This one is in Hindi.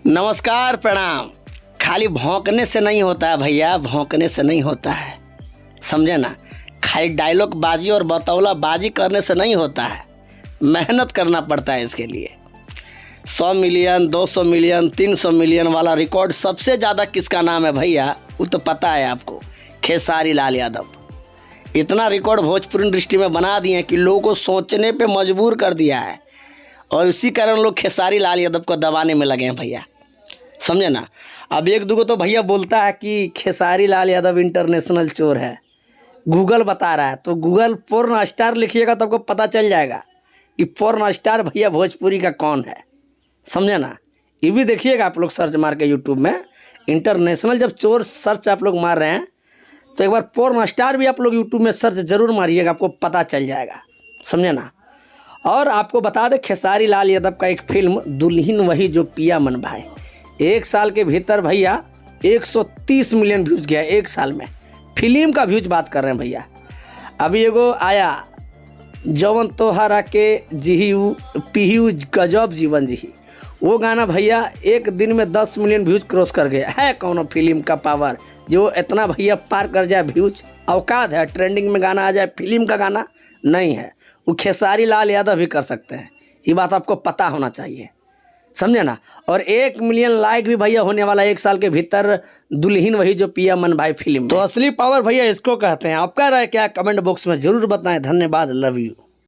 नमस्कार, प्रणाम। खाली भौंकने से नहीं होता है भैया, भौंकने से नहीं होता है, समझे ना। खाली डायलॉग बाजी और बतौला बाजी करने से नहीं होता है, मेहनत करना पड़ता है इसके लिए। 100 मिलियन, 200 मिलियन, 300 मिलियन वाला रिकॉर्ड सबसे ज़्यादा किसका नाम है भैया, वो तो पता है आपको, खेसारी लाल यादव। इतना रिकॉर्ड भोजपुरी इंडस्ट्री में बना दिए कि लोगों को सोचने पे मजबूर कर दिया है, और इसी कारण लोग खेसारी लाल यादव को दबाने में लगे हैं भैया, समझे ना। अब एक दूगो तो भैया बोलता है कि खेसारी लाल यादव इंटरनेशनल चोर है, गूगल बता रहा है, तो गूगल पोर्न स्टार लिखिएगा तो आपको पता चल जाएगा कि पोर्न स्टार भैया भोजपुरी का कौन है, समझे ना। ये भी देखिएगा आप लोग सर्च मार के यूट्यूब में इंटरनेशनल जब चोर सर्च आप लोग मार रहे हैं तो एक बार पोर्न स्टार भी आप लोग यूट्यूब में सर्च जरूर मारिएगा, आपको पता चल जाएगा, समझे ना। और आपको बता दें, खेसारी लाल यादव का एक फिल्म दुल्हन वही जो पिया मन भाई, 1 साल के भीतर भैया 130 मिलियन व्यूज़ गया, 1 साल में। फिल्म का व्यूज बात कर रहे हैं भैया। अभी एगो आया जवन तोहरा के जिही पीहू गजब जीवन जी, वो गाना भैया 1 दिन में 10 मिलियन व्यूज क्रॉस कर गया है। कौन फिल्म का पावर जो इतना भैया पार कर जाए व्यूज, औकात है ट्रेंडिंग में गाना आ जाए, फिल्म का गाना नहीं है। वो खेसारी लाल यादव भी कर सकते हैं, ये बात आपको पता होना चाहिए, समझे ना। और 1 मिलियन लाइक भी भैया होने वाला 1 साल के भीतर दुल्हन वही जो पिया मन भाई फिल्म। तो असली पावर भैया इसको कहते हैं। आपका राय क्या, कमेंट बॉक्स में जरूर बताएं। धन्यवाद, लव यू।